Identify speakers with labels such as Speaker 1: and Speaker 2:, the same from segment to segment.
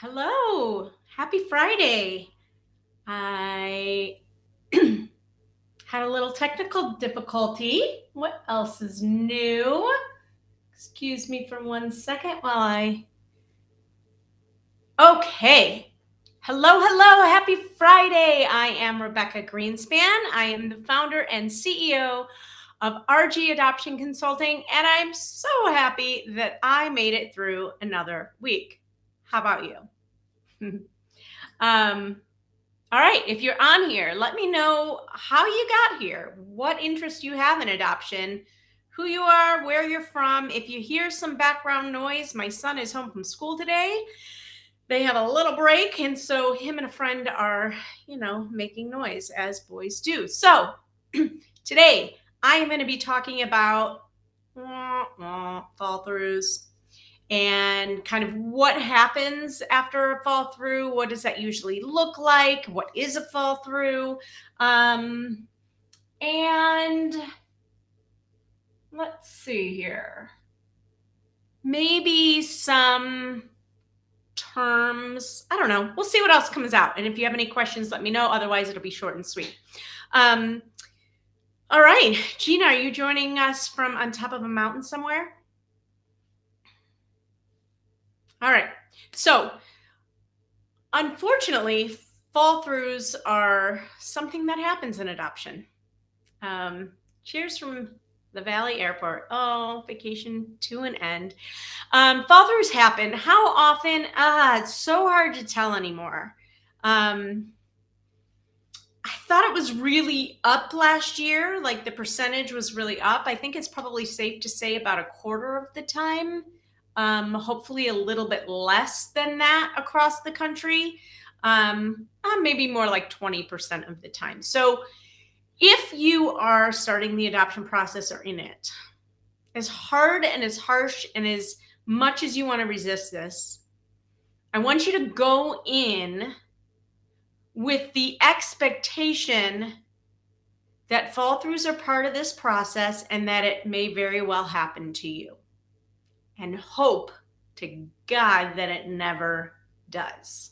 Speaker 1: Hello. Happy Friday. I had a little technical difficulty. What else is new? Excuse me for 1 second while I. Okay. Hello. Happy Friday. I am Rebecca Greenspan. I am the founder and CEO of RG Adoption Consulting, and I'm so happy that I made it through another week. How about you? um, All right, if you're on here, let me know how you got here, what interest you have in adoption, who you are, where you're from. If you hear some background noise, my son is home from school today. They have a little break, and so him and a friend are, making noise as boys do. So today, I am going to be talking about fall throughs and kind of what happens after a fall through. What does that usually look like? What is a fall through? And let's see here. Maybe some terms. I don't know. We'll see what else comes out. And if you have any questions, let me know. Otherwise, it'll be short and sweet. All right. Gina, are you joining us from on top of a mountain somewhere? All right. So, unfortunately, fall throughs are something that happens in adoption. Cheers from the Valley Airport. Oh, vacation to an end. Fall throughs happen. How often? It's so hard to tell anymore. I thought it was really up last year. Like the percentage was really up. I think it's probably safe to say about a quarter of the time. Hopefully a little bit less than that across the country. Maybe more like 20% of the time. So if you are starting the adoption process or in it, as hard and as harsh and as much as you want to resist this, I want you to go in with the expectation that fall throughs are part of this process and that it may very well happen to you. And hope to God that it never does.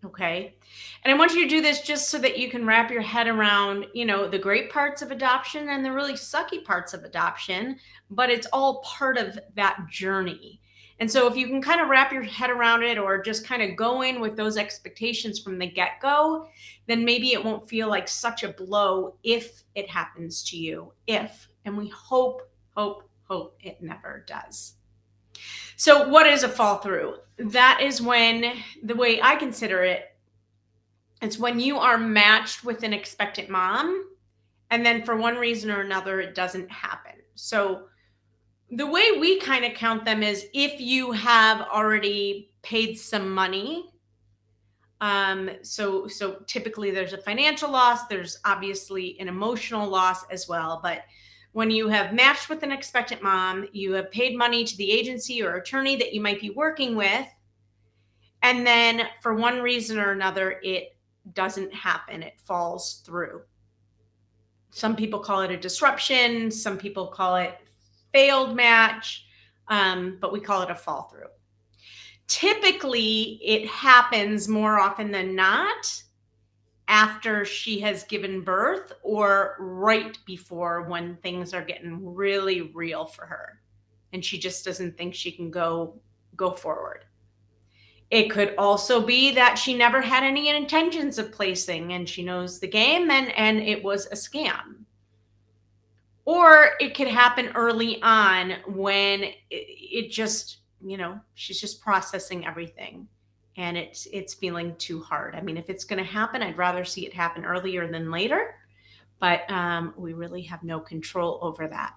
Speaker 1: Okay. And I want you to do this just so that you can wrap your head around, the great parts of adoption and the really sucky parts of adoption, but it's all part of that journey. And so if you can kind of wrap your head around it or just kind of go in with those expectations from the get-go, then maybe it won't feel like such a blow if it happens to you. And we hope it never does. So what is a fall through? That is when, the way I consider it, it's when you are matched with an expectant mom, and then for one reason or another, it doesn't happen. So the way we kind of count them is if you have already paid some money. So typically there's a financial loss. There's obviously an emotional loss as well. But when you have matched with an expectant mom, you have paid money to the agency or attorney that you might be working with, and then for one reason or another, it doesn't happen. It falls through. Some people call it a disruption. Some people call it failed match, but we call it a fall through. Typically, it happens more often than not after she has given birth or right before, when things are getting really real for her and she just doesn't think she can go forward. It could also be that she never had any intentions of placing and she knows the game and it was a scam. Or it could happen early on when it just, she's just processing everything and it's feeling too hard. I mean, if it's going to happen, I'd rather see it happen earlier than later, but we really have no control over that.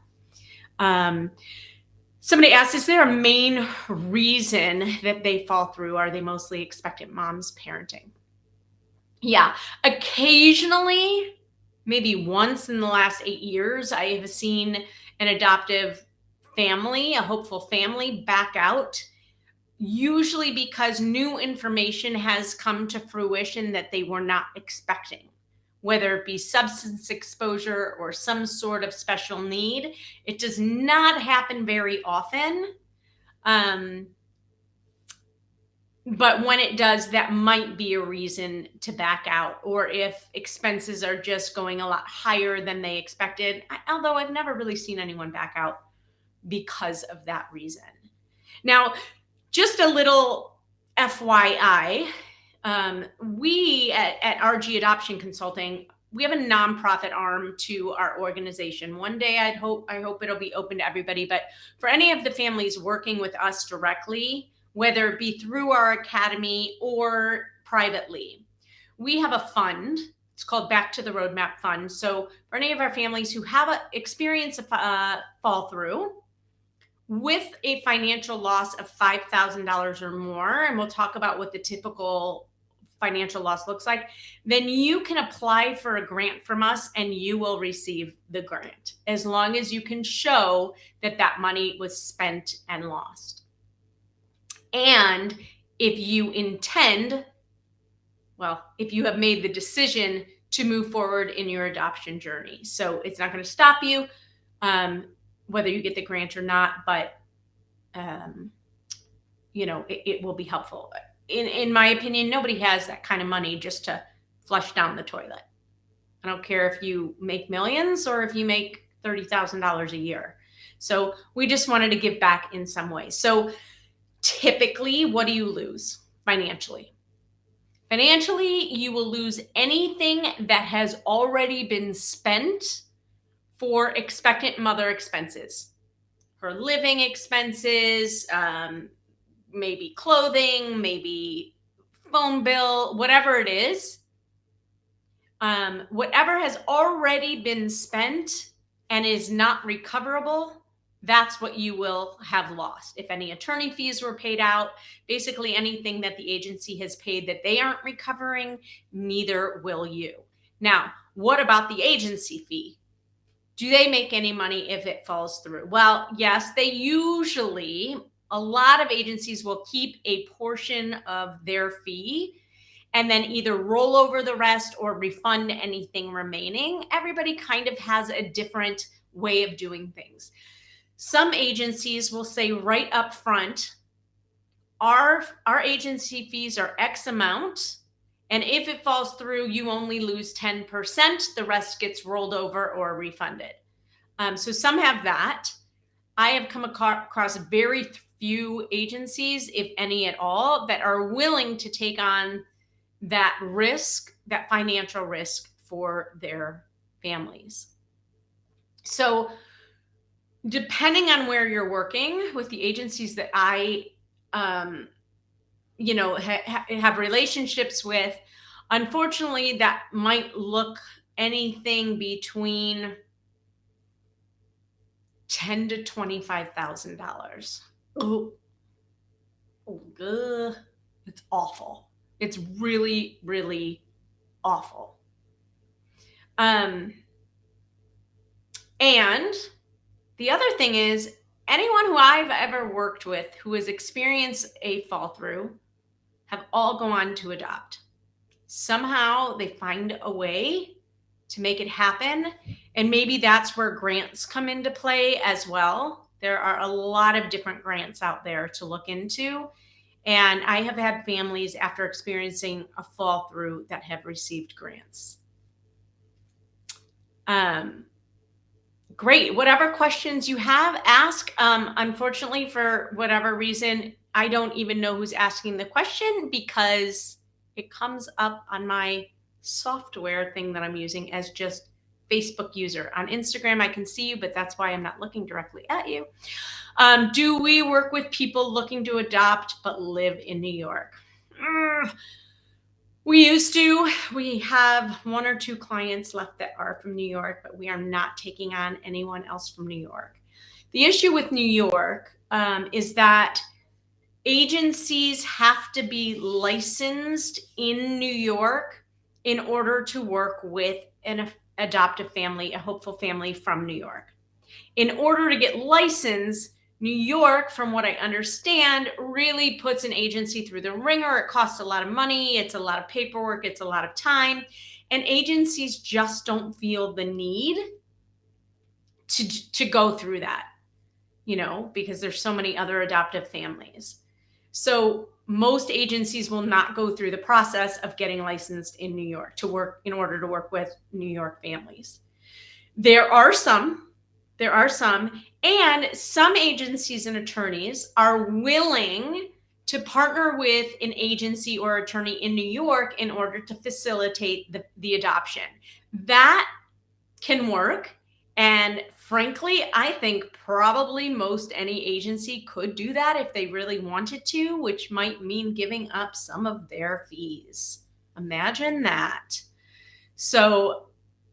Speaker 1: Somebody asked, is there a main reason that they fall through? Are they mostly expectant moms parenting? Yeah, occasionally, maybe once in the last 8 years, I have seen an adoptive family, a hopeful family, back out, usually because new information has come to fruition that they were not expecting, whether it be substance exposure or some sort of special need. It does not happen very often. But when it does, that might be a reason to back out, or if expenses are just going a lot higher than they expected. Although I've never really seen anyone back out because of that reason. Now, just a little FYI, we at RG Adoption Consulting, we have a nonprofit arm to our organization. One day I hope it'll be open to everybody, but for any of the families working with us directly, whether it be through our academy or privately, we have a fund. It's called Back to the Roadmap Fund. So for any of our families who have experienced a fall through with a financial loss of $5,000 or more, and we'll talk about what the typical financial loss looks like, then you can apply for a grant from us and you will receive the grant as long as you can show that that money was spent and lost. And if you intend, well, if you have made the decision to move forward in your adoption journey. So it's not going to stop you, whether you get the grant or not, but it will be helpful. In my opinion, nobody has that kind of money just to flush down the toilet. I don't care if you make millions or if you make $30,000 a year. So we just wanted to give back in some way. So typically, what do you lose financially? Financially, you will lose anything that has already been spent for expectant mother expenses, her living expenses, maybe clothing, maybe phone bill, whatever it is. Whatever has already been spent and is not recoverable, that's what you will have lost. If any attorney fees were paid out, basically anything that the agency has paid that they aren't recovering, neither will you. Now, what about the agency fee? Do they make any money if it falls through? Well, yes, they usually, a lot of agencies will keep a portion of their fee and then either roll over the rest or refund anything remaining. Everybody kind of has a different way of doing things. Some agencies will say right up front, our agency fees are X amount, and if it falls through, you only lose 10%. The rest gets rolled over or refunded. So some have that. I have come across very few agencies, if any at all, that are willing to take on that risk, that financial risk for their families. So depending on where you're working with the agencies that I, have relationships with, unfortunately, that might look anything between $10,000 to $25,000. It's awful. It's really, really awful. And the other thing is, anyone who I've ever worked with who has experienced a fall through have all gone on to adopt. Somehow they find a way to make it happen. And maybe that's where grants come into play as well. There are a lot of different grants out there to look into. And I have had families after experiencing a fall through that have received grants. Great. Whatever questions you have, ask. Unfortunately, for whatever reason, I don't even know who's asking the question because it comes up on my software thing that I'm using as just Facebook user. On Instagram, I can see you, but that's why I'm not looking directly at you. Do we work with people looking to adopt but live in New York? We used to. We have one or two clients left that are from New York, but we are not taking on anyone else from New York. The issue with New York is that agencies have to be licensed in New York in order to work with an adoptive family, a hopeful family from New York. In order to get licensed, New York, from what I understand, really puts an agency through the ringer. It costs a lot of money. It's a lot of paperwork. It's a lot of time. And agencies just don't feel the need to go through that, because there's so many other adoptive families. So most agencies will not go through the process of getting licensed in New York to work in order to work with New York families. There are some, and some agencies and attorneys are willing to partner with an agency or attorney in New York in order to facilitate the adoption. That can work. And frankly, I think probably most any agency could do that if they really wanted to, which might mean giving up some of their fees. Imagine that. So,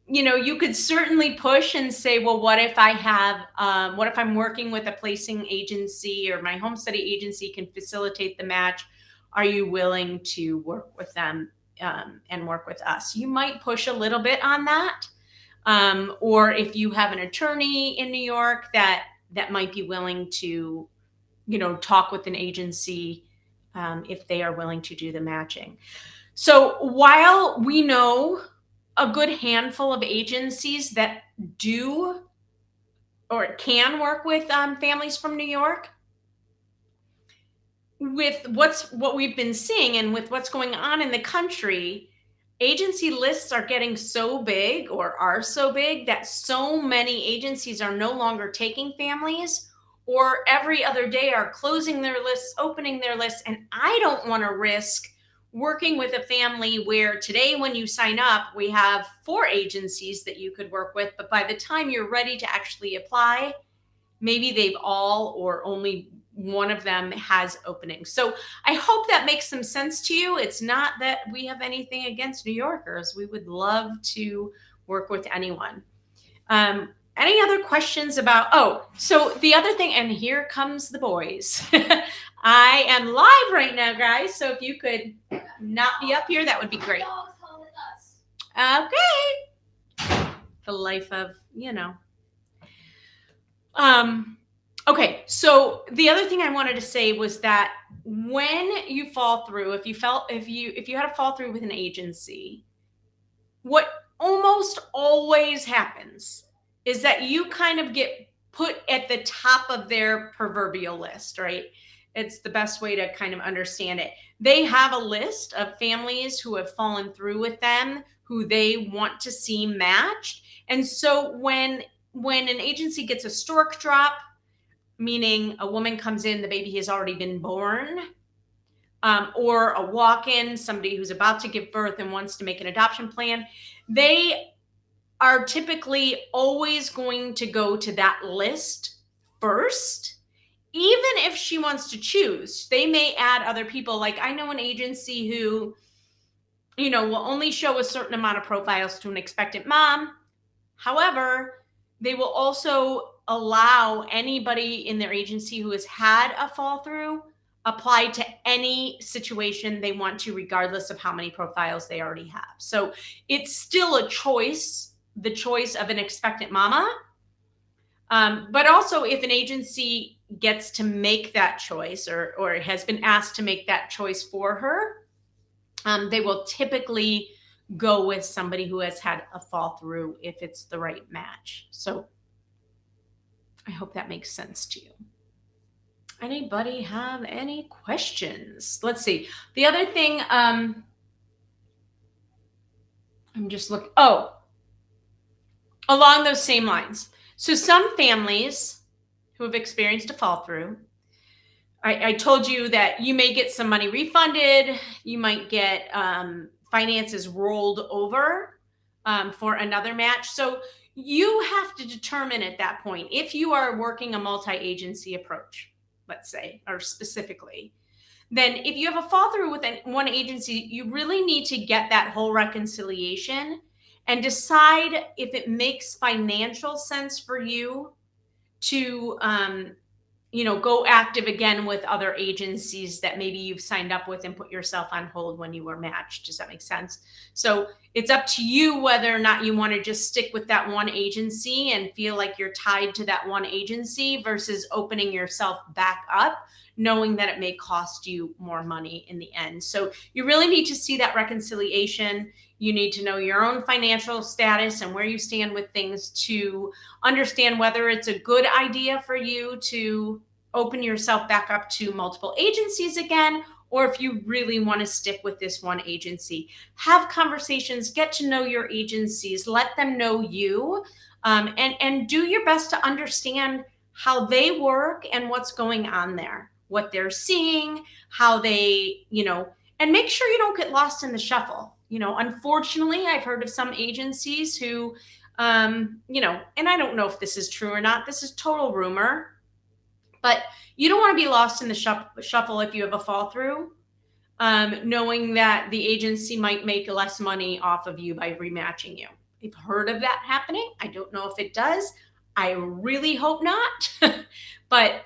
Speaker 1: you could certainly push and say, well, what if what if I'm working with a placing agency, or my home study agency can facilitate the match? Are you willing to work with them and work with us? You might push a little bit on that. Or if you have an attorney in New York that might be willing to, talk with an agency if they are willing to do the matching. So while we know a good handful of agencies that do or can work with families from New York, with what we've been seeing and with what's going on in the country, agency lists are getting so big, or are so big, that so many agencies are no longer taking families, or every other day are closing their lists, opening their lists. And I don't want to risk working with a family where today, when you sign up, we have 4 agencies that you could work with, but by the time you're ready to actually apply, maybe they've all or only one of them has openings. So I hope that makes some sense to you. It's not that we have anything against New Yorkers. We would love to work with anyone. Any other questions about, so the other thing, and here comes the boys. I am live right now, guys. So if you could not be up here, that would be great. Okay. The life of, Okay, so the other thing I wanted to say was that when you fall through, if you had a fall through with an agency, what almost always happens is that you kind of get put at the top of their proverbial list, right? It's the best way to kind of understand it. They have a list of families who have fallen through with them, who they want to see matched. And so when an agency gets a stork drop, meaning a woman comes in, the baby has already been born, or a walk-in, somebody who's about to give birth and wants to make an adoption plan, they are typically always going to go to that list first. Even if she wants to choose, they may add other people. Like, I know an agency who, will only show a certain amount of profiles to an expectant mom. However, they will also allow anybody in their agency who has had a fall through apply to any situation they want to, regardless of how many profiles they already have. So it's still a choice, the choice of an expectant mama. But also, if an agency gets to make that choice, or has been asked to make that choice for her, they will typically go with somebody who has had a fall through if it's the right match. So I hope that makes sense to you. Anybody have any questions? Let's see. The other thing, I'm just looking. Along those same lines. So some families who have experienced a fall through, I told you that you may get some money refunded. You might get finances rolled over for another match. So you have to determine at that point, if you are working a multi-agency approach, let's say, or specifically, then if you have a fall through with one agency, you really need to get that whole reconciliation and decide if it makes financial sense for you to go active again with other agencies that maybe you've signed up with and put yourself on hold when you were matched. Does that make sense? So it's up to you whether or not you want to just stick with that one agency and feel like you're tied to that one agency, versus opening yourself back up, knowing that it may cost you more money in the end. So you really need to see that reconciliation. You need to know your own financial status and where you stand with things to understand whether it's a good idea for you to open yourself back up to multiple agencies again, or if you really want to stick with this one agency. Have conversations, get to know your agencies, let them know you, and do your best to understand how they work and what's going on there, what they're seeing, how they, and make sure you don't get lost in the shuffle. Unfortunately, I've heard of some agencies who, and I don't know if this is true or not. This is total rumor, but you don't want to be lost in the shuffle if you have a fall through, knowing that the agency might make less money off of you by rematching you. I've heard of that happening. I don't know if it does. I really hope not. But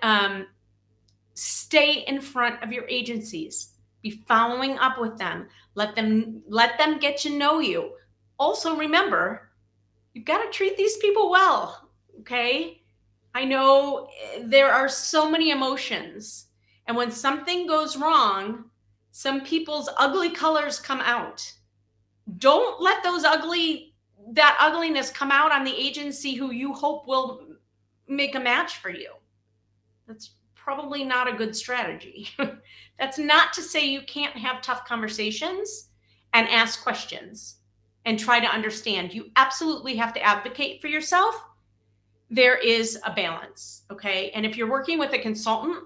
Speaker 1: stay in front of your agencies. Be following up with them. Let them get to know you. Also, remember, you've got to treat these people well. Okay? I know there are so many emotions, and when something goes wrong, some people's ugly colors come out. Don't let that ugliness come out on the agency who you hope will make a match for you. That's probably not a good strategy. That's not to say you can't have tough conversations and ask questions and try to understand. You absolutely have to advocate for yourself. There is a balance, okay? And if you're working with a consultant,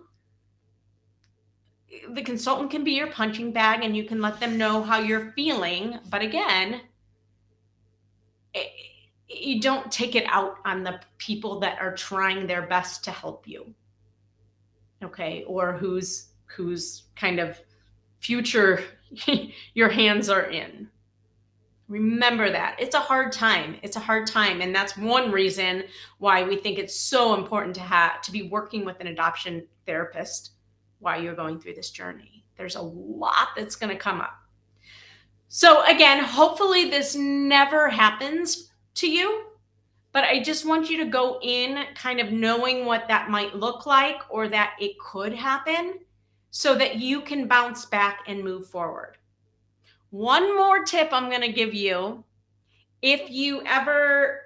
Speaker 1: the consultant can be your punching bag and you can let them know how you're feeling. But again, you don't take it out on the people that are trying their best to help you, okay? Or whose kind of future your hands are in. Remember that. It's a hard time. It's a hard time. And that's one reason why we think it's so important to be working with an adoption therapist while you're going through this journey. There's a lot that's going to come up. So again, hopefully this never happens to you, but I just want you to go in kind of knowing what that might look like or that it could happen so that you can bounce back and move forward. One more tip I'm going to give you. If you ever,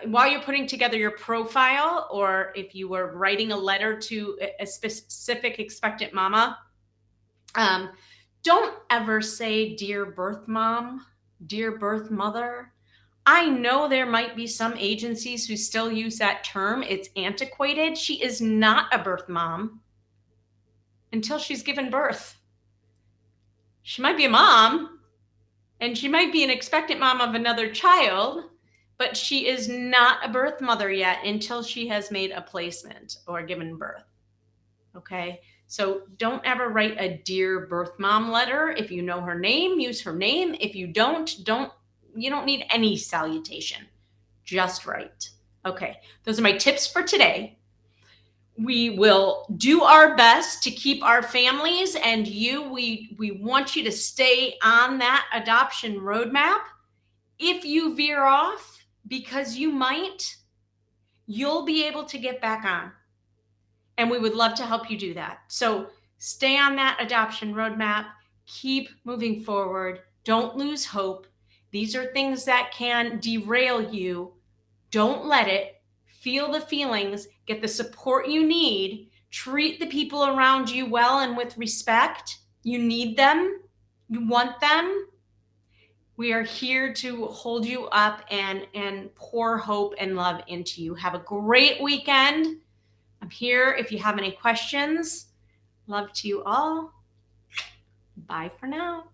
Speaker 1: while you're putting together your profile, or if you were writing a letter to a specific expectant mama, don't ever say, "Dear birth mom," "Dear birth mother." I know there might be some agencies who still use that term. It's antiquated. She is not a birth mom until she's given birth. She might be a mom, and she might be an expectant mom of another child, but she is not a birth mother yet until she has made a placement or given birth. Okay? So don't ever write a dear birth mom letter. If you know her name, use her name. If you don't you don't need any salutation. Just write. Okay. Those are my tips for today. We will do our best to keep our families and you. We want you to stay on that adoption roadmap. If you veer off, because you might, you'll be able to get back on. And we would love to help you do that. So stay on that adoption roadmap. Keep moving forward. Don't lose hope. These are things that can derail you. Don't let it. Feel the feelings, get the support you need, treat the people around you well and with respect. You need them. You want them. We are here to hold you up and pour hope and love into you. Have a great weekend. I'm here if you have any questions. Love to you all. Bye for now.